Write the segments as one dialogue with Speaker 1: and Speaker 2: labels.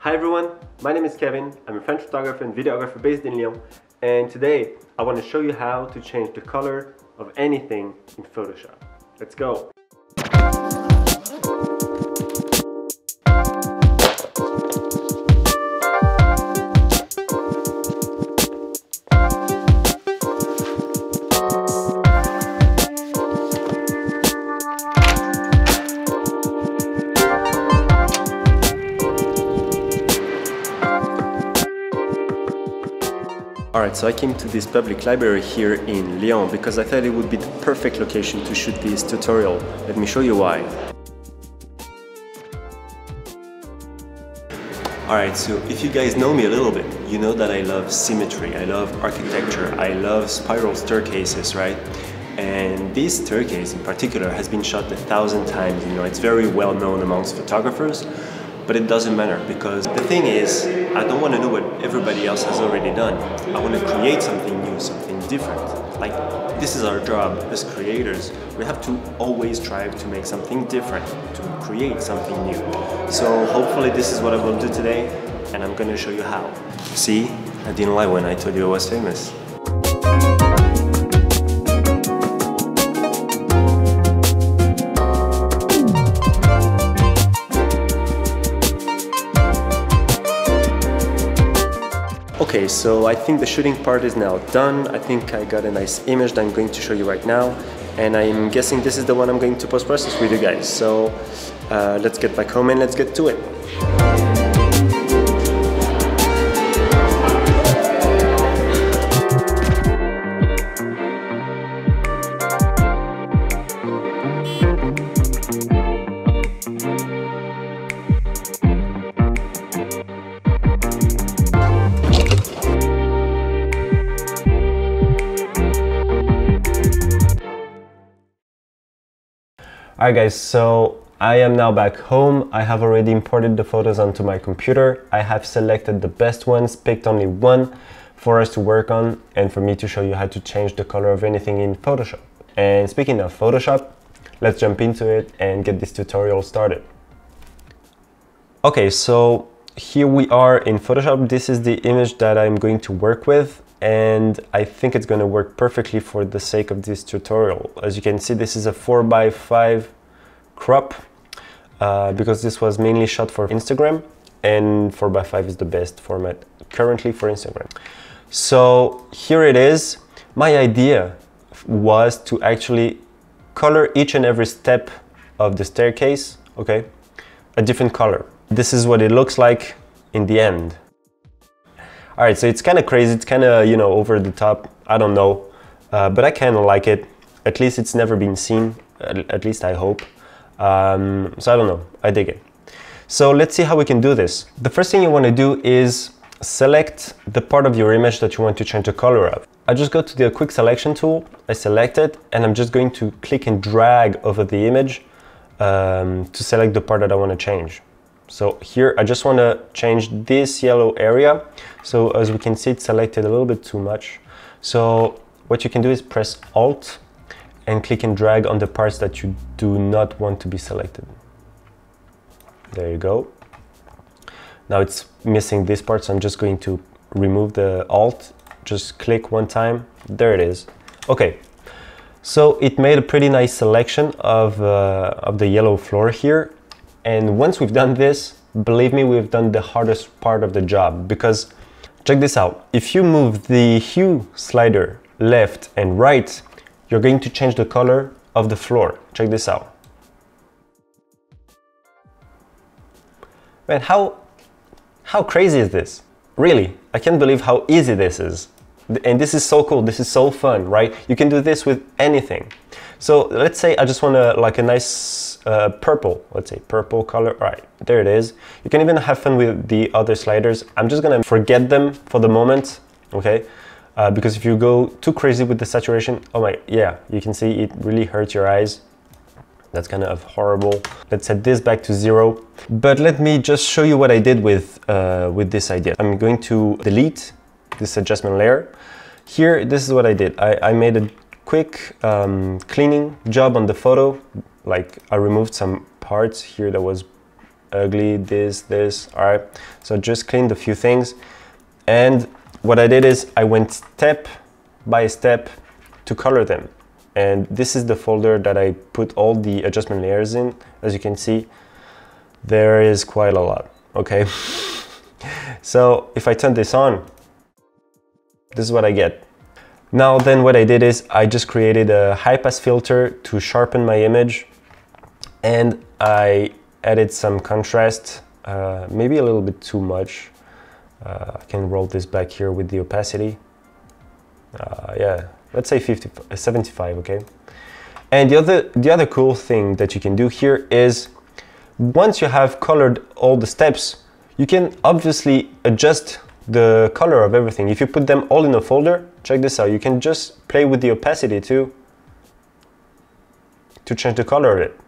Speaker 1: Hi everyone, my name is Kevin. I'm a French photographer and videographer based in Lyon, and today I want to show you how to change the color of anything in Photoshop. Let's go! Alright, so I came to this public library here in Lyon because I thought it would be the perfect location to shoot this tutorial. Let me show you why. Alright, so if you guys know me a little bit, you know that I love symmetry, I love architecture, I love spiral staircases, right? And this staircase in particular has been shot 1,000 times, you know, it's very well known amongst photographers. But it doesn't matter, because the thing is, I don't want to know what everybody else has already done. I want to create something new, something different. Like, this is our job as creators. We have to always strive to make something different, to create something new. So hopefully this is what I will do today, and I'm going to show you how. See, I didn't lie when I told you I was famous. Okay, so I think the shooting part is now done. I think I got a nice image that I'm going to show you right now, and I'm guessing this is the one I'm going to post-process with you guys. So let's get back home and let's get to it. Alright guys, so I am now back home. I have already imported the photos onto my computer. I have selected the best ones, picked only one for us to work on and for me to show you how to change the color of anything in Photoshop. And speaking of Photoshop, let's jump into it and get this tutorial started. Okay, so here we are in Photoshop. This is the image that I'm going to work with, and I think it's going to work perfectly for the sake of this tutorial. As you can see, this is a 4:5 crop because this was mainly shot for Instagram, and 4:5 is the best format currently for Instagram. So here it is. My idea was to actually color each and every step of the staircase, okay, a different color. This is what it looks like in the end. Alright, so it's kind of crazy, it's kind of, you know, over the top, I don't know, but I kind of like it. At least it's never been seen, at least I hope. So I don't know, I dig it. So let's see how we can do this. The first thing you want to do is select the part of your image that you want to change the color of. I just go to the quick selection tool, I select it, and I'm just going to click and drag over the image to select the part that I want to change. So here I just want to change this yellow area. So as we can see, it's selected a little bit too much. So what you can do is press Alt and click and drag on the parts that you do not want to be selected. There you go. Now it's missing this part, so I'm just going to remove the Alt. Just click one time. There it is. Okay. So it made a pretty nice selection of the yellow floor here. And once we've done this, believe me, we've done the hardest part of the job, because check this out. If you move the hue slider left and right, you're going to change the color of the floor. Check this out. Man, how crazy is this? Really, I can't believe how easy this is. And this is so cool, this is so fun, right? You can do this with anything. So let's say I just want like a nice purple, let's say purple color. All right, there it is. You can even have fun with the other sliders. I'm just gonna forget them for the moment, okay? Because if you go too crazy with the saturation, oh my, yeah, you can see it really hurts your eyes. That's kind of horrible. Let's set this back to 0. But let me just show you what I did with this idea. I'm going to delete this adjustment layer. Here, this is what I did. I made a quick cleaning job on the photo. Like I removed some parts here that was ugly, this, all right? So just cleaned a few things. And what I did is I went step by step to color them. And this is the folder that I put all the adjustment layers in. As you can see, there is quite a lot, okay? So if I turn this on, this is what I get. Now then what I did is I just created a high pass filter to sharpen my image, and I added some contrast, maybe a little bit too much. I can roll this back here with the opacity. Yeah, let's say 75, okay? And the other cool thing that you can do here is once you have colored all the steps, you can obviously adjust the color of everything. If you put them all in a folder, check this out, you can just play with the opacity too to change the color of it,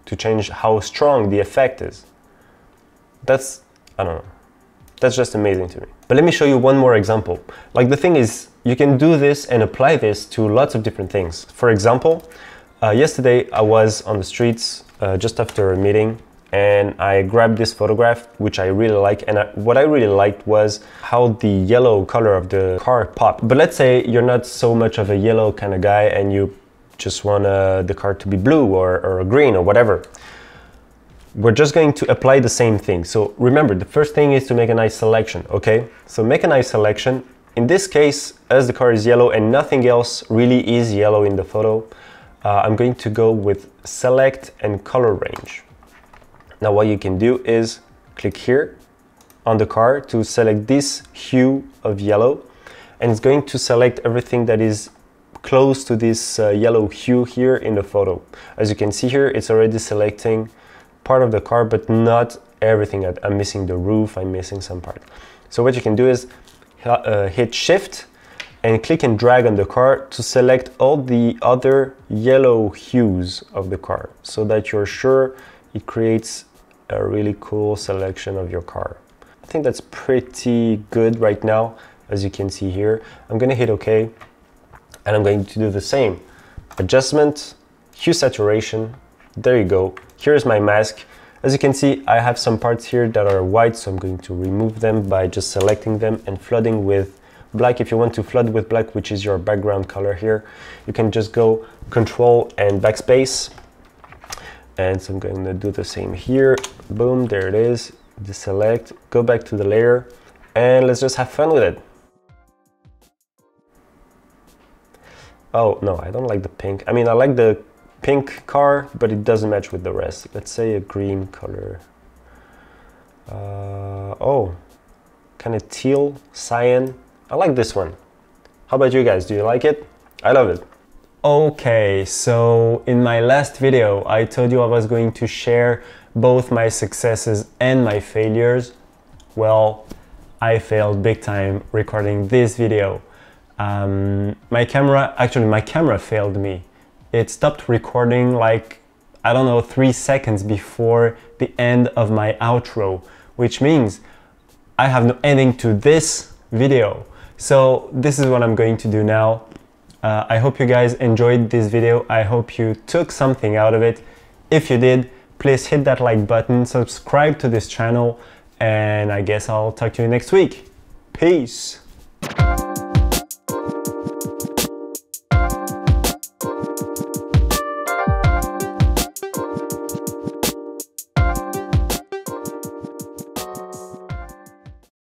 Speaker 1: to change how strong the effect is. That's, I don't know, that's just amazing to me. But let me show you one more example. Like, the thing is, you can do this and apply this to lots of different things. For example, yesterday I was on the streets just after a meeting, and I grabbed this photograph, which I really like. And what I really liked was how the yellow color of the car popped. But let's say you're not so much of a yellow kind of guy and you just want the car to be blue or green or whatever. We're just going to apply the same thing. So remember, the first thing is to make a nice selection, okay? So make a nice selection. In this case, as the car is yellow and nothing else really is yellow in the photo, I'm going to go with select and color range. Now what you can do is click here on the car to select this hue of yellow, and it's going to select everything that is close to this yellow hue here in the photo. As you can see here, it's already selecting part of the car, but not everything. I'm missing the roof, I'm missing some part. So what you can do is hit shift and click and drag on the car to select all the other yellow hues of the car, so that you're sure it creates a really cool selection of your car. I think that's pretty good right now, as you can see here. I'm gonna hit OK, and I'm going to do the same. Adjustment, hue saturation, there you go. Here's my mask. As you can see, I have some parts here that are white, so I'm going to remove them by just selecting them and flooding with black. If you want to flood with black, which is your background color here, you can just go Control and backspace. And so I'm going to do the same here. Boom, there it is. Deselect, go back to the layer, and let's just have fun with it. Oh no, I don't like the pink. I mean, I like the pink car, but it doesn't match with the rest. Let's say a green color. Oh, kind of teal, cyan. I like this one. How about you guys? Do you like it? I love it. Okay, so in my last video, I told you I was going to share both my successes and my failures. Well, I failed big time recording this video. My camera failed me. It stopped recording like, I don't know, 3 seconds before the end of my outro, which means I have no ending to this video. So this is what I'm going to do now. I hope you guys enjoyed this video. I hope you took something out of it. If you did, please hit that like button, subscribe to this channel, and I guess I'll talk to you next week. Peace.